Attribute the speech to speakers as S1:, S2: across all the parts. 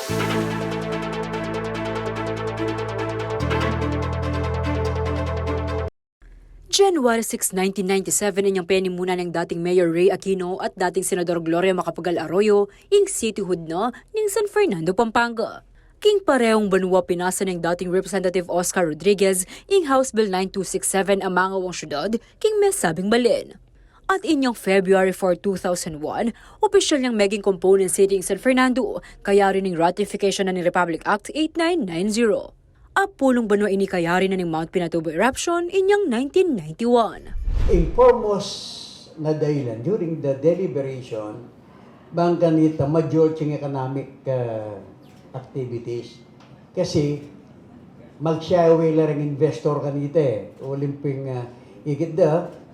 S1: January 6, 1997 inyong penimunan ng dating Mayor Ray Aquino at dating Senador Gloria Macapagal Arroyo ing cityhood na ng San Fernando, Pampanga. King parehong banwa pinasa ng dating Representative Oscar Rodriguez ing House Bill 9267 ang mga wang syudad king mesabing balin. At inyong February 4, 2001, opisyal niyang maging component city ing San Fernando, kaya rin ng ratification na ng Republic Act 8990. Apulong banwa inikayari na ng Mount Pinatubo eruption inyang 1991.
S2: A foremost na dahilan during the deliberation, bang ganito majority economic activities. Kasi mag-shy away lang investor kanita eh. Olimping higit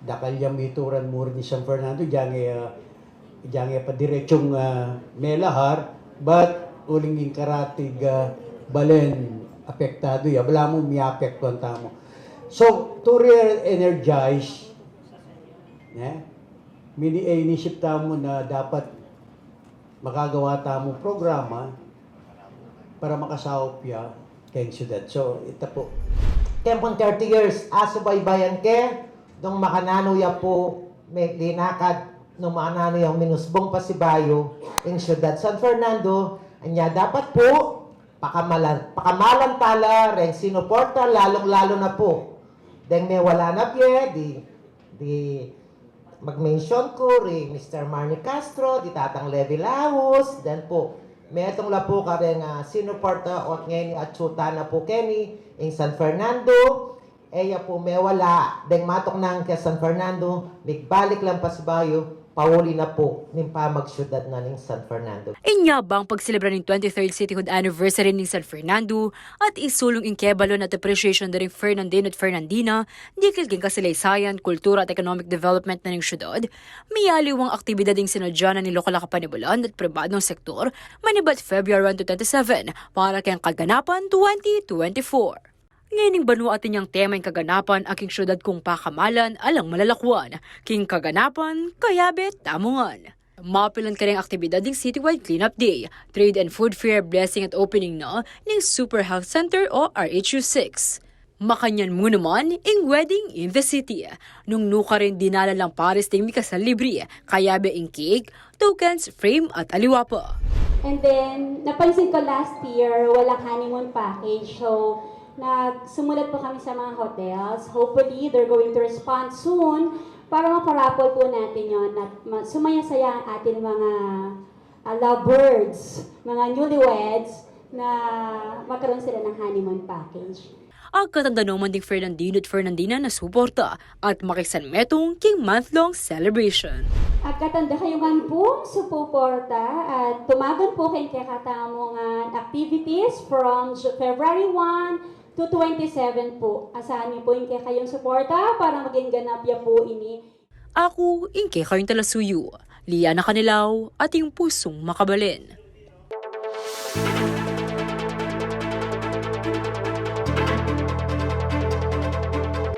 S2: dakal yung mituran mo rin ni San Fernando, diyang pa diretsong melahar, but uling yung karatig balen apektado ya, wala mo miapektuan tamo. So, to re-energize, inisip tamo na dapat makagawa tamo programa para makasawop ya kay siyudad. So, ito po.
S3: Tempon 30 years, asubaybayan ke, nung makanano ya po, may linakad, nung makanano yung minusbong pasibayo, in siyudad San Fernando, anya dapat po, pakamalan tala, ren sinuporta, lalong-lalo na po. Deng may wala na pye, di mag-mention ko, rin Mr. Marnie Castro, di Tatang Levi Laos, then po, may itong lapo ka rin sinuporta o ngayon atsuta na po Kenny, in San Fernando, eya po may wala, deng matok nang kay San Fernando, nagbalik lang pasibayo, pauli na po ng pamagsyudad na ng San Fernando.
S1: Inyabang pagselebra ng 23rd cityhood anniversary ng San Fernando at isulong in kebalon at appreciation na rin Fernandino at Fernandina, dikil king kasalaysayan, kultura at economic development na ng syudad, miyaliwang aktibidad ng sinadyanan ni lokal na kapanibulan at pribadong sektor, manibat February 1 to 27 para kayang kaganapan 2024. Ngayon banwa atin niyang tema yung kaganapan aking syudad kung pakamalan alang malalakwan, king kaganapan, kayabet, tamungan. Mapilan ka rin aktibidad ng Citywide Cleanup Day, Trade and Food Fair blessing at opening na ng Super Health Center o RHU6. Makanyan mo naman ing wedding in the city. Nung nuka rin dinala lang pares ting mikasal libre, kayabe ing cake, tokens, frame at aliwa pa.
S4: And then, napansin ko last year, walang honeymoon package. So, sumulat po kami sa mga hotels. Hopefully, they're going to respond soon para maparapol po natin yon at sumaya-saya ang ating mga lovebirds, mga newlyweds na magkaroon sila ng honeymoon package.
S1: Ang katanda naman ding Fernandino at Fernandina na suporta at makisanmetong king month-long celebration.
S4: At katanda kayo nga po suporta at tumagan po kayo katamongan activities from February 1 to 27 po. Asahan niyo po yung kayong suporta para maging ganap ya po ini.
S1: Ako, ingke kayong talasuyo, Liana Canilaw at yung pusong makabalin.